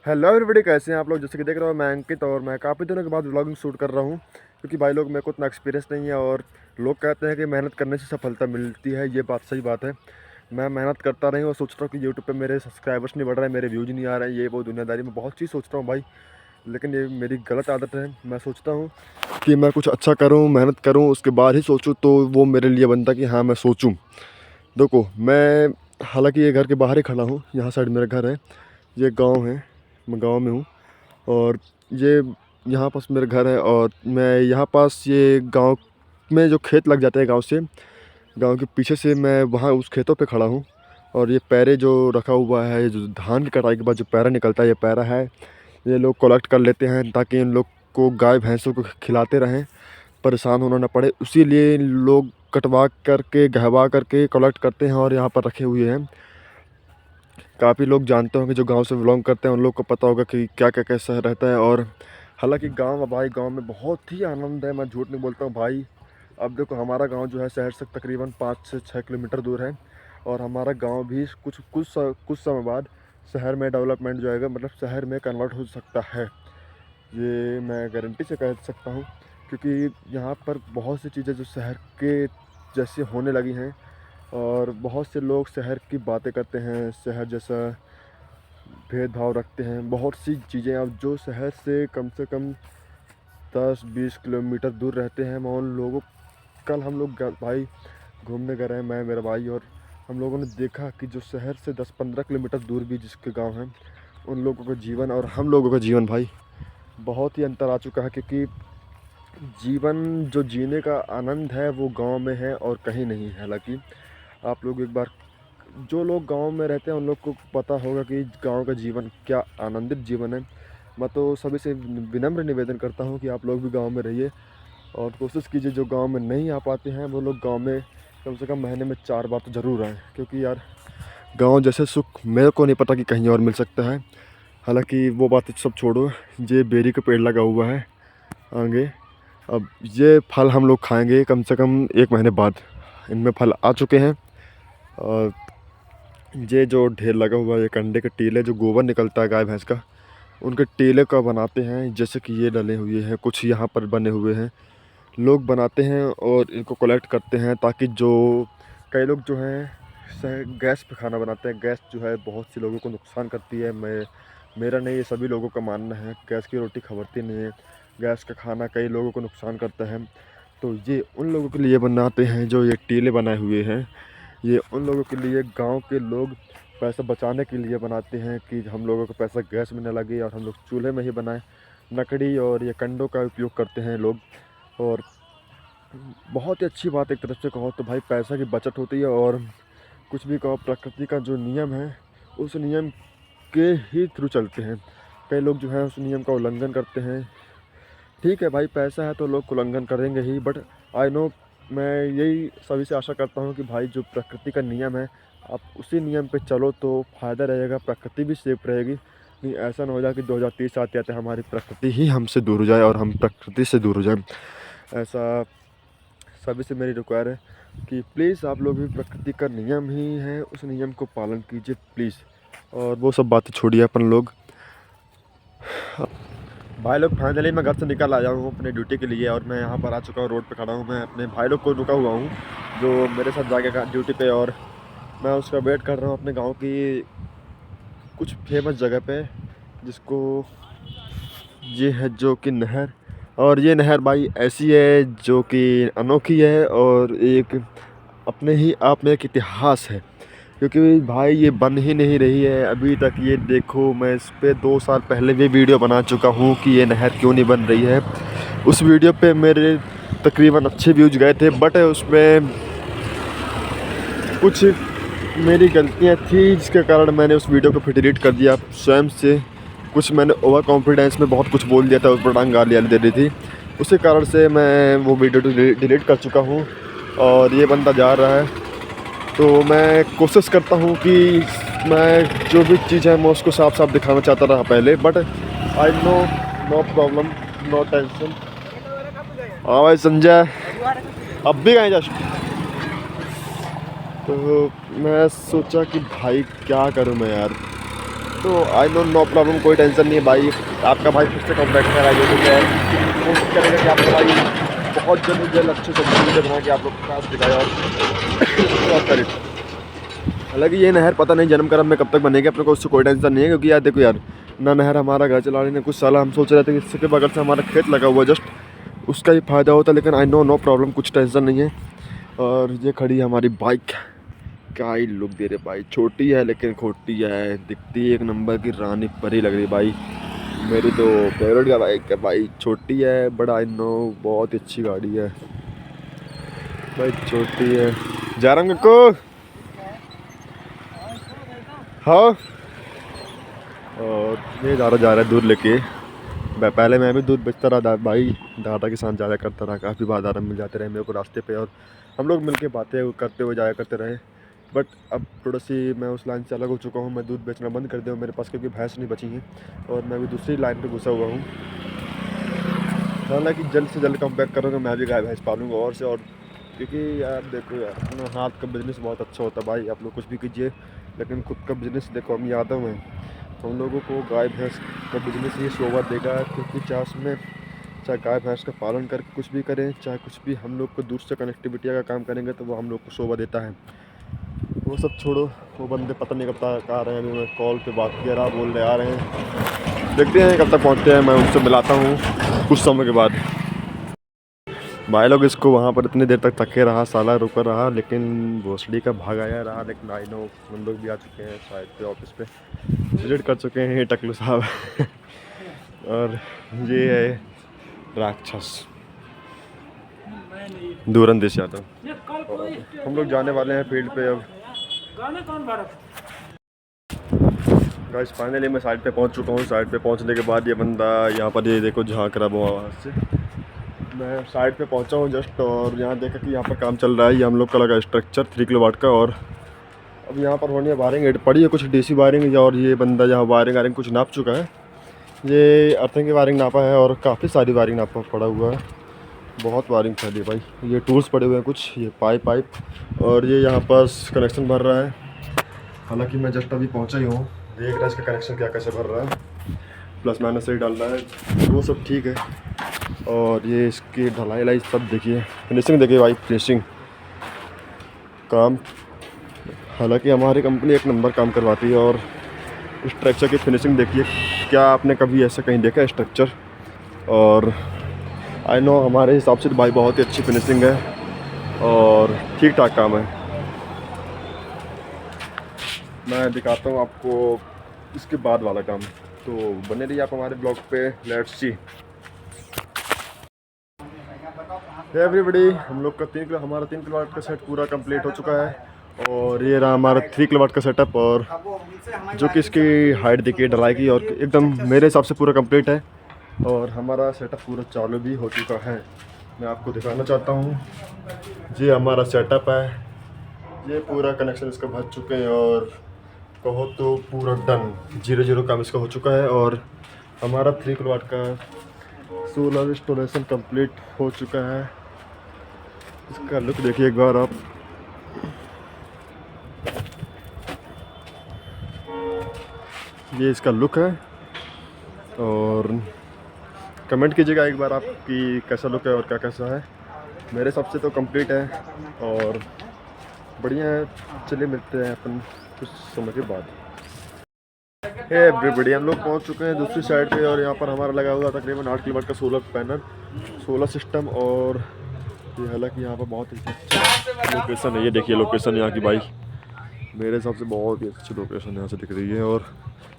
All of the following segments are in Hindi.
हेलो एवरीबॉडी, कैसे हैं आप लोग। जैसे कि देख रहे हो, मैं अंकित और मैं काफ़ी दिनों के बाद व्लॉगिंग शूट कर रहा हूं, क्योंकि भाई लोग मेरे को उतना एक्सपीरियंस नहीं है। और लोग कहते हैं कि मेहनत करने से सफलता मिलती है, ये बात सही बात है। मैं मेहनत करता नहीं और सोच रहा हूँ कि यूट्यूब पे मेरे सब्सक्राइबर्स नहीं बढ़ रहे हैं, मेरे व्यूज़ नहीं आ रहे हैं, ये वो दुनियादारी में बहुत चीज़ सोच रहा हूँ भाई। लेकिन ये मेरी गलत आदत है। मैं सोचता हूँ कि मैं कुछ अच्छा करूँ, मेहनत करूँ, उसके बाद ही सोचूँ, तो वो मेरे लिए बनता कि हाँ मैं सोचूँ। देखो, मैं हालांकि ये घर के बाहर ही खड़ा हूँ, यहाँ साइड मेरा घर है, ये गांव है, मैं गांव में हूँ। और ये यहाँ पास मेरा घर है, और मैं यहाँ पास ये गांव में जो खेत लग जाते हैं, गांव के पीछे से मैं वहाँ उस खेतों पे खड़ा हूँ। और ये पैरे जो रखा हुआ है, ये जो धान की कटाई के बाद जो पैरा निकलता है, ये पैरा है, ये लोग कलेक्ट कर लेते हैं ताकि इन लोग को गाय भैंसों को खिलाते रहें, परेशान होना ना पड़े। उसीलिए लोग कटवा करके गहवा करके कलेक्ट करते हैं और यहाँ पर रखे हुए हैं। काफ़ी लोग जानते होंगे जो गांव से बिलोंग करते हैं, उन लोग को पता होगा कि क्या क्या कैसा रहता है। और हालांकि गांव में बहुत ही आनंद है, मैं झूठ नहीं बोलता हूँ भाई। अब देखो, हमारा गांव जो है शहर से तकरीबन 5 से 6 किलोमीटर दूर है। और हमारा गांव भी कुछ समय बाद शहर में डेवलपमेंट जो है, मतलब शहर में कन्वर्ट हो सकता है, ये मैं गारंटी से कह सकता हूँ। क्योंकि यहाँ पर बहुत सी चीज़ें जो शहर के जैसे होने लगी हैं, और बहुत से लोग शहर की बातें करते हैं, शहर जैसा भेदभाव रखते हैं। बहुत सी चीज़ें अब जो शहर से कम 10-20 किलोमीटर दूर रहते हैं, मैं उन लोगों, कल हम लोग भाई घूमने गए हैं, मैं मेरा भाई, और हम लोगों ने देखा कि जो शहर से 10-15 किलोमीटर दूर भी जिसके गांव हैं, उन लोगों का जीवन और हम लोगों का जीवन भाई बहुत ही अंतर आ चुका है। क्योंकि जीवन जो जीने का आनंद है वो गांव में है और कहीं नहीं है। हालांकि आप लोग एक बार, जो लोग गांव में रहते हैं उन लोग को पता होगा कि गांव का जीवन क्या आनंदित जीवन है। मैं तो सभी से विनम्र निवेदन करता हूं कि आप लोग भी गांव में रहिए और कोशिश कीजिए, जो गांव में नहीं आ पाते हैं वो लोग गांव में कम से कम महीने में 4 बार तो ज़रूर आएँ। क्योंकि यार, गांव जैसे सुख मेरे को नहीं पता कि कहीं और मिल सकता है। हालांकि वो बात सब छोड़ो, ये बेरी का पेड़ लगा हुआ है आगे। अब ये फल हम लोग खाएंगे कम से कम 1 महीने बाद। इनमें फल आ चुके हैं। और ये जो ढेर लगा हुआ है, ये कंडे के टीले, जो गोबर निकलता है गाय भैंस का, उनके टीले का बनाते हैं। जैसे कि ये डले हुए हैं, कुछ यहाँ पर बने हुए हैं, लोग बनाते हैं और इनको कलेक्ट करते हैं, ताकि जो कई लोग जो हैं गैस पे खाना बनाते हैं। गैस जो है बहुत से लोगों को नुकसान करती है। मेरा नहीं, ये सभी लोगों का मानना है, गैस की रोटी खबरती नहीं है। गैस का खाना कई लोगों को नुकसान करता है। तो ये उन लोगों के लिए बनाते हैं जो ये टीले बनाए हुए हैं। ये उन लोगों के लिए, गांव के लोग पैसा बचाने के लिए बनाते हैं कि हम लोगों को पैसा गैस में न लगे और हम लोग चूल्हे में ही बनाएं। लकड़ी और ये कंडों का उपयोग करते हैं लोग। और बहुत ही अच्छी बात, एक तरफ से कहो तो भाई पैसा की बचत होती है। और कुछ भी कहो, प्रकृति का जो नियम है उस नियम के ही थ्रू चलते हैं। कई लोग जो है उस नियम का उल्लंघन करते हैं। ठीक है भाई, पैसा है तो लोग उल्लंघन करेंगे ही, बट आई नो, मैं यही सभी से आशा करता हूँ कि भाई जो प्रकृति का नियम है, आप उसी नियम पे चलो तो फ़ायदा रहेगा, प्रकृति भी सेफ रहेगी। नहीं ऐसा ना हो जाए कि 2030 आते आते हमारी प्रकृति ही हमसे दूर हो जाए और हम प्रकृति से दूर हो जाए। ऐसा सभी से मेरी रिक्वायर है कि प्लीज़ आप लोग भी, प्रकृति का नियम ही है, उस नियम को पालन कीजिए प्लीज़। और वो सब बातें छोड़िए अपन लोग। भाई लोग, फाइनली मैं घर से निकल आया हूँ अपने ड्यूटी के लिए, और मैं यहाँ पर आ चुका हूँ, रोड पे खड़ा हूँ। मैं अपने भाई लोग को रुका हुआ हूँ जो मेरे साथ जाएगा ड्यूटी पे, और मैं उसका वेट कर रहा हूँ अपने गांव की कुछ फेमस जगह पे, जिसको ये है जो कि नहर। और ये नहर भाई ऐसी है जो कि अनोखी है, और एक अपने ही आप में एक इतिहास है। क्योंकि भाई ये बन ही नहीं रही है अभी तक। ये देखो, मैं इस पे 2 साल पहले भी वीडियो बना चुका हूँ कि ये नहर क्यों नहीं बन रही है। उस वीडियो पे मेरे तकरीबन अच्छे व्यूज गए थे, बट उसमें कुछ मेरी गलतियाँ थी, जिसके कारण मैंने उस वीडियो को फिर डिलीट कर दिया स्वयं से। कुछ मैंने ओवर कॉन्फिडेंस में बहुत कुछ बोल दिया था, उस पर टांग गालियाँ दे रही थी, उसी कारण से मैं वो वीडियो डिलीट कर चुका हूँ। और ये बंदा जा रहा है, तो मैं कोशिश करता हूँ कि मैं जो भी चीज़ है मैं उसको साफ साफ दिखाना चाहता रहा पहले, but I know, no problem, no tension. हाँ भाई संजय, अब भी गए जस्ट। तो मैं सोचा कि भाई क्या करूँ मैं यार, तो आई नो नो प्रॉब्लम, कोई टेंशन नहीं है भाई। आपका भाई फिर से कॉन्टैक्ट कराइए तो और कोशिश करेगा कि आपका भाई बहुत जल्द अच्छे से वीडियो बना के आप लोग के पास दिखाए और करे। हालांकि ये नहर पता नहीं जन्म कर्म में कब तक बनेगी, अपने को उससे कोई टेंशन नहीं है, क्योंकि यार देखो यार ना नहर हमारा घर चला रही है, कुछ साल हम सोच रहे थे कि इसके बगल से हमारा खेत लगा हुआ जस्ट उसका ही फ़ायदा होता, लेकिन आई नो नो प्रॉब्लम, कुछ टेंशन नहीं है। और ये खड़ी है हमारी बाइक, क्या ही लुक दे रहे भाई, छोटी है लेकिन खोटी है, दिखती है एक नंबर की रानी परी लग रही भाई। मेरी तो फेवरेट का बाइक है भाई, छोटी है बड़ा आई नो, बहुत अच्छी गाड़ी है भाई, छोटी है। जा रहा हूँ को हाँ। और ये जा रहा है दूध लेके। पहले मैं भी दूध बेचता रहा भाई, दादा के साथ जाया करता रहा, काफ़ी बार दादा मिल जाते रहे मेरे को रास्ते पे और हम लोग मिलके बातें करते हुए जाया करते रहे। बट अब थोड़ा सी मैं उस लाइन से अलग हो चुका हूँ, मैं दूध बेचना बंद कर दिया मेरे पास, क्योंकि भैंस नहीं बची हैं और मैं भी दूसरी लाइन पे घुसा हुआ हूँ। हालांकि जल्द से जल्द कम बैक करूँगा, मैं भी गाय भैंस पालूँगा और से और, क्योंकि यार देखो यार अपना हाथ का बिज़नेस बहुत अच्छा होता है भाई। आप लोग कुछ भी कीजिए लेकिन खुद का बिज़नेस देखो, हम यादव हैं, हम लोगों को गाय भैंस का बिज़नेस ये शोभा देगा, क्योंकि चाहे उसमें चाहे गाय भैंस का पालन करके कुछ भी करें, चाहे कुछ भी हम लोग को दूर से कनेक्टिविटी का काम करेंगे तो वो हम लोग को शोभा देता है। वो सब छोड़ो, वो बंदे पता नहीं कब तक आ रहे हैं, अभी मैं कॉल पे बात किया रहा, बोल रहे आ रहे हैं, देखते हैं कब तक पहुँचते हैं। मैं उनसे मिलाता हूँ कुछ समय के बाद। भाई लोग इसको वहाँ पर इतनी देर तक थके रहा, साला रुका रहा, लेकिन भोसड़ी का भाग आया रहा, लेकिन आई नो हम लोग भी आ चुके हैं साइड पे, ऑफिस पे विजिट कर चुके हैं टकलू साहब और ये है राक्षस दूरंदेश यादव। हम लोग जाने वाले हैं फील्ड पे अब। गाइस फाइनली मैं साइड पे पहुंच चुका हूँ। साइड पे पहुंचने के बाद ये बंदा यहाँ पर ये देखो झाँक रहा है वहाँ से। मैं साइड पे पहुंचा हूँ जस्ट, और यहाँ देखा कि यहाँ पर काम चल रहा है, ये हम लोग का लगा स्ट्रक्चर 3 किलोवाट का, और अब यहाँ पर होनी है वायरिंग पड़ी है कुछ डीसी वायरिंग, और ये बंदा यहाँ वायरिंग कुछ नाप चुका है, ये अर्थिंग की वायरिंग नापा है और काफ़ी सारी वायरिंग नापा पड़ा हुआ है, बहुत वायरिंग फैली है भाई। ये टूल्स पड़े हुए हैं कुछ, ये पाइप और ये यहाँ पास कनेक्शन भर रहा है। हालांकि मैं जस्ट अभी पहुँचा ही हूँ, देख रहा है इसका कनेक्शन क्या कैसे भर रहा है, प्लस माइनस सही डाल रहा है, वो सब ठीक है। और ये इसकी ढलाई सब देखिए, फिनिशिंग देखिए भाई, फिनिशिंग काम। हालांकि हमारी कंपनी एक नंबर काम करवाती है, और स्ट्रक्चर की फिनिशिंग देखिए, क्या आपने कभी ऐसा कहीं देखा है स्ट्रक्चर? और आई नो हमारे हिसाब से भाई बहुत ही अच्छी फिनिशिंग है और ठीक ठाक काम है। मैं दिखाता हूँ आपको इसके बाद वाला काम, तो बने रहिए आप हमारे ब्लॉग पे। लेट्स सी एवरीबॉडी, हम लोग का हमारा 3 किलोवाट का सेट पूरा कंप्लीट हो चुका है, और ये रहा हमारा 3 किलोवाट का सेटअप, और जो कि इसकी हाइट देखिए ढलाई की, और एकदम मेरे हिसाब से पूरा कंप्लीट है, और हमारा सेटअप पूरा चालू भी हो चुका है। मैं आपको दिखाना चाहता हूँ, ये हमारा सेटअप है, ये पूरा कनेक्शन इसका भर चुके हैं, और कहो तो पूरा डन 0-0 काम इसका हो चुका है, और हमारा 3 किलोवाट का सोलर इंस्टॉलेशन कंप्लीट हो चुका है। इसका लुक देखिए एक बार आप, ये इसका लुक है, और कमेंट कीजिएगा एक बार आपकी कैसा लुक है और क्या कैसा है। मेरे हिसाब से तो कंप्लीट है और बढ़िया है। चलिए मिलते हैं अपन कुछ समय के बाद। एवरीबॉडी, हम लोग पहुंच चुके हैं दूसरी साइड पे, और यहाँ पर हमारा लगा हुआ तकरीबन 8 किलोवाट का सोलर पैनल, सोलर सिस्टम, और ये हालांकि यहाँ पर बहुत ही अच्छा लोकेशन है। ये देखिए लोकेशन यहाँ की भाई, मेरे हिसाब से बहुत ही अच्छी लोकेशन यहाँ से दिख रही है, और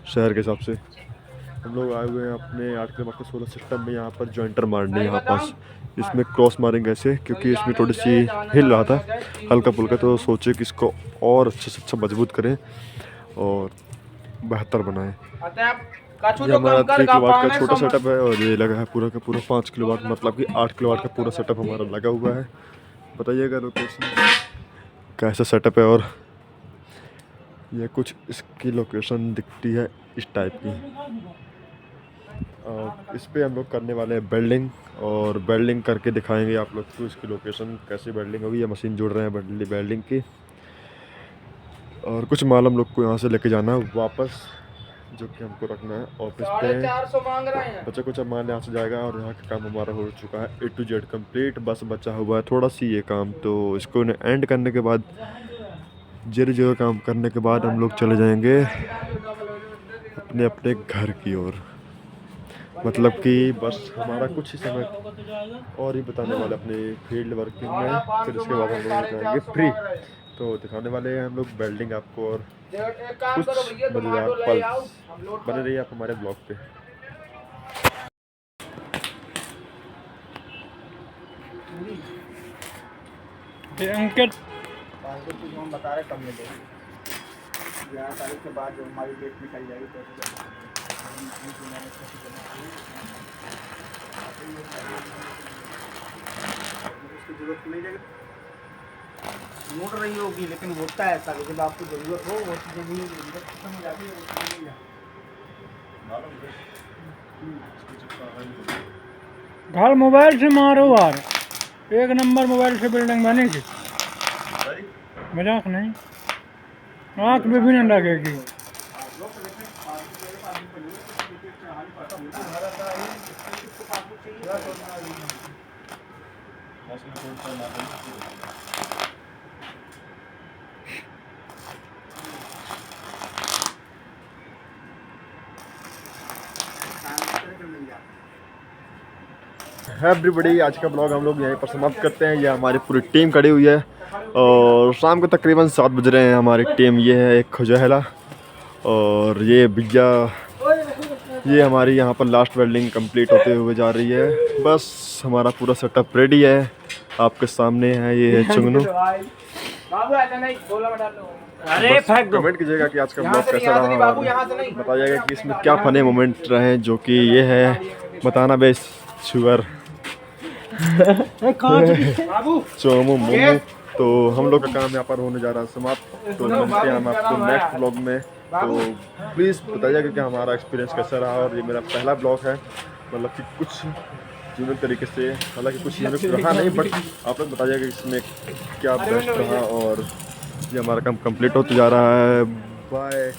शहर के हिसाब से हम लोग आए हुए हैं अपने 8 किलोवाट के सोलर सिस्टम में। यहाँ पर जॉइंटर मारने यहाँ पास, इसमें क्रॉस मारेंगे ऐसे, क्योंकि इसमें थोड़ी सी हिल रहा था हल्का फुल्का, तो सोचे कि इसको और अच्छे से अच्छा मजबूत करें और बेहतर बनाएं। ये हमारा 3 किलोवाट का छोटा सेटअप है, और ये लगा है पूरा का पूरा 5 किलोवाट, मतलब कि 8 किलोवाट का पूरा सेटअप हमारा लगा हुआ है। बताइएगा लोकेशन कैसा सेटअप है, और ये कुछ इसकी लोकेशन दिखती है इस टाइप की। और इस पे हम लोग करने वाले हैं वेल्डिंग, और वेल्डिंग करके दिखाएंगे आप लोग को इसकी लोकेशन कैसे वेल्डिंग होगी। ये मशीन जोड़ रहे हैं वेल्डिंग की, और कुछ माल हम लोग को यहाँ से लेके जाना है वापस जो कि हमको रखना है ऑफिस पे। 450 मांग रहे हैं। बच्चा कुछ मान यहाँ से जाएगा और यहाँ का काम हमारा हो चुका है A to Z कंप्लीट। बस बचा हुआ है थोड़ा सी ये काम, तो इसको एंड करने के बाद जरूर जरूर काम करने के बाद हम लोग चले जाएंगे अपने अपने घर की ओर। मतलब कि बस हमारा कुछ ही समय और ही बताने वाले अपने फील्ड वर्किंग में, फिर उसके बाद हम लोग जाएंगे फ्री। तो दिखाने वाले हैं हम लोग वेल्डिंग आपको और कुछ मजेदार पल। बने रहिए आप हमारे ब्लॉग पे। अंकित हम बता रहे कब मिलेगी 11 तारीख के बाद जो हमारी डेट निकल जाएगी तो उसकी जरूरत नहीं रहेगी, मोड़ रही होगी। लेकिन होता है ऐसा, जब आपको जरूरत हो वो चीज़ें भी खत्म हो जाती है, वो चीज़ें नहीं जाती। घर मोबाइल से मारो यार, एक नंबर मोबाइल से बिल्डिंग बनेगी, मजाक नहीं, आँख में भी नहीं लगेगी। एवरीबॉडी, आज का ब्लॉग हम लोग यहीं पर समाप्त करते हैं। ये हमारी पूरी टीम खड़ी हुई है और शाम को तकरीबन 7 बज रहे हैं। हमारी टीम ये है एक खुजहला और ये भैया, ये हमारी यहाँ पर लास्ट वेल्डिंग कंप्लीट होते हुए जा रही है। बस हमारा पूरा सेटअप रेडी है, आपके सामने है। ये है चुंगनू। अरे कमेंट कीजिएगा कि आज का ब्लॉग कैसा रहा, बताइएगा कि इसमें क्या फनी मोमेंट रहे। जो कि ये है बताना बेस शुगर चोमू मोमू। तो हम लोग का काम यहाँ पर होने जा रहा है समाप्त। तो मिलते हैं हम आपको नेक्स्ट ब्लॉग में। तो प्लीज़ बताइएगा कि हमारा एक्सपीरियंस कैसा रहा। और ये मेरा पहला ब्लॉग है, मतलब कि कुछ यूनिक तरीके से, हालांकि कुछ यूनिक रहा नहीं, बट आप लोग बताइएगा कि इसमें क्या बेस्ट रहा। और ये हमारा काम कंप्लीट होते जा रहा है। बाय।